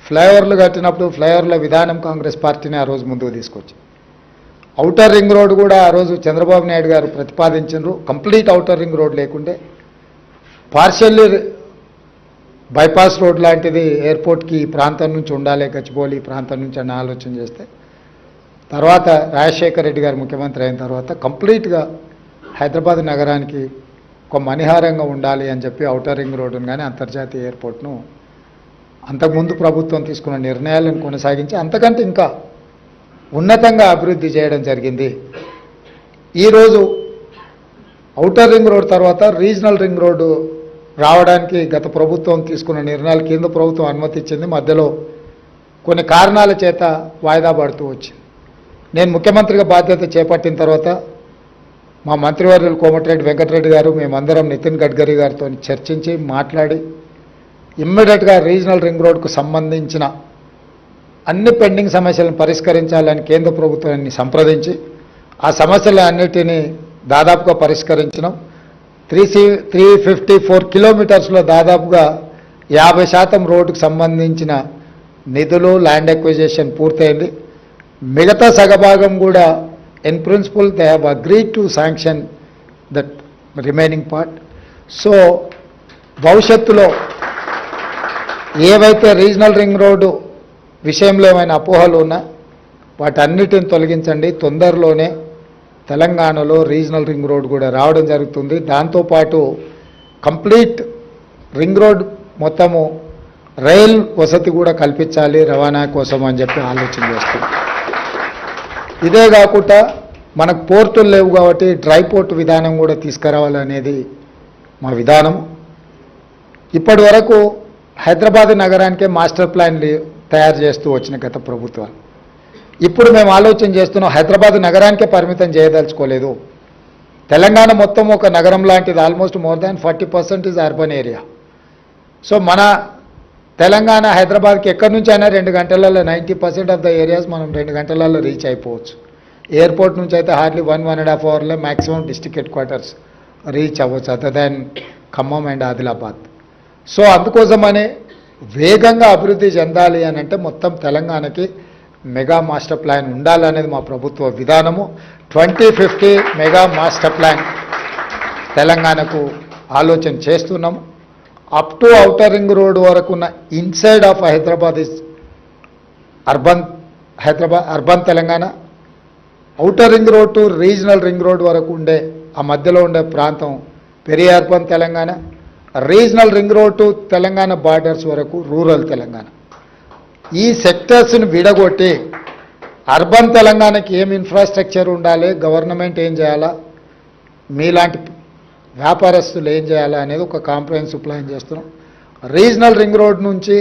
ఫ్లైఓవర్లు కట్టినప్పుడు ఫ్లైఓవర్ల విధానం కాంగ్రెస్ పార్టీని ఆ రోజు ముందుకు తీసుకొచ్చి ఔటర్ రింగ్ రోడ్ కూడా ఆ రోజు చంద్రబాబు నాయుడు గారు ప్రతిపాదించారు. కంప్లీట్ ఔటర్ రింగ్ రోడ్ లేకుంటే పార్షియల్లీ బైపాస్ రోడ్ లాంటిది ఎయిర్పోర్ట్కి ఈ ప్రాంతం నుంచి ఉండాలి, గచ్చిబౌలి ఈ ప్రాంతం నుంచి అన్న ఆలోచన చేస్తే తర్వాత రాజశేఖర రెడ్డి గారు ముఖ్యమంత్రి అయిన తర్వాత కంప్లీట్గా హైదరాబాద్ నగరానికి ఒక మణిహారంగా ఉండాలి అని చెప్పి ఔటర్ రింగ్ రోడ్డును కానీ అంతర్జాతీయ ఎయిర్పోర్ట్ను అంతకుముందు ప్రభుత్వం తీసుకున్న నిర్ణయాలను కొనసాగించి అంతకంటే ఇంకా ఉన్నతంగా అభివృద్ధి చేయడం జరిగింది. ఈరోజు ఔటర్ రింగ్ రోడ్ తర్వాత రీజనల్ రింగ్ రోడ్డు రావడానికి గత ప్రభుత్వం తీసుకున్న నిర్ణయాలు కేంద్ర ప్రభుత్వం అనుమతి ఇచ్చింది. మధ్యలో కొన్ని కారణాల చేత వాయిదా పడుతూ వచ్చింది. నేను ముఖ్యమంత్రిగా బాధ్యత చేపట్టిన తర్వాత మా మంత్రివర్యులు కోమటిరెడ్డి వెంకటరెడ్డి గారు మేమందరం నితిన్ గడ్కరీ గారితో చర్చించి మాట్లాడి ఇమ్మీడియట్గా రీజనల్ రింగ్ రోడ్కు సంబంధించిన అన్ని పెండింగ్ సమస్యలను పరిష్కరించాలని కేంద్ర ప్రభుత్వాన్ని సంప్రదించి ఆ సమస్యలన్నిటినీ దాదాపుగా పరిష్కరించినాం. 354 కిలోమీటర్స్లో దాదాపుగా 50% రోడ్డుకు సంబంధించిన నిధులు ల్యాండ్ ఎక్విజిషన్ పూర్తయింది. మిగతా సగభాగం కూడా in principle they have agreed to sanction that remaining part. So భవిష్యత్తులో ఏవైతే రీజనల్ రింగ్ రోడ్డు విషయంలో ఏమైనా అపోహలు ఉన్నా వాటన్నిటిని తొలగించండి. తొందరలోనే తెలంగాణలో రీజనల్ రింగ్ రోడ్ కూడా రావడం జరుగుతుంది. దాంతోపాటు కంప్లీట్ రింగ్ రోడ్ మొత్తము రైల్ వసతి కూడా కల్పించాలి రవాణా కోసం అని చెప్పి ఆలోచన చేస్తుంది. ఇదే కాకుండా మనకు పోర్టులు లేవు కాబట్టి డ్రై పోర్ట్ విధానం కూడా తీసుకురావాలనేది మా విధానం. ఇప్పటి వరకు హైదరాబాద్ నగరానికే మాస్టర్ ప్లాన్ తయారు చేస్తూ వచ్చిన గత ప్రభుత్వాలు. ఇప్పుడు మేము ఆలోచన చేస్తున్నాం హైదరాబాద్ నగరానికే పరిమితం చేయదలుచుకోలేదు. తెలంగాణ మొత్తం ఒక నగరం లాంటిది. Almost more than 40% is urban area. So మన తెలంగాణ హైదరాబాద్కి ఎక్కడి నుంచి అయినా 2 గంటలలో 90% ఆఫ్ ద ఏరియాస్ మనం 2 గంటలలో రీచ్ అయిపోవచ్చు. ఎయిర్పోర్ట్ నుంచి అయితే హార్డ్లీ 1.5 అవర్లో maximum district headquarters reach అవ్వచ్చు other than Khammam and Adilabad. So అందుకోసమనే వేగంగా అభివృద్ధి చెందాలి అని అంటే మొత్తం తెలంగాణకి మెగా మాస్టర్ ప్లాన్ ఉండాలనేది మా ప్రభుత్వ విధానము. 2050 మెగా మాస్టర్ ప్లాన్ తెలంగాణకు ఆలోచన చేస్తున్నాము. Up to outer ring road వరకు ఉన్న inside of Hyderabad is urban Telangana. Outer ring road to regional ring road వరకు ఉండే ఆ మధ్యలో ఉండే ప్రాంతం peri urban Telangana. Regional ring road to Telangana borders వరకు రూరల్ తెలంగాణ. ఈ సెక్టర్స్ని విడగొట్టి అర్బన్ తెలంగాణకి ఏం ఇన్ఫ్రాస్ట్రక్చర్ ఉండాలి, గవర్నమెంట్ ఏం చేయాలా, మీలాంటి వ్యాపారస్తులు ఏం చేయాలా అనేది ఒక కాంప్రహెన్సివ్ ప్లాన్ చేస్తున్నాం. రీజనల్ రింగ్ రోడ్ నుంచి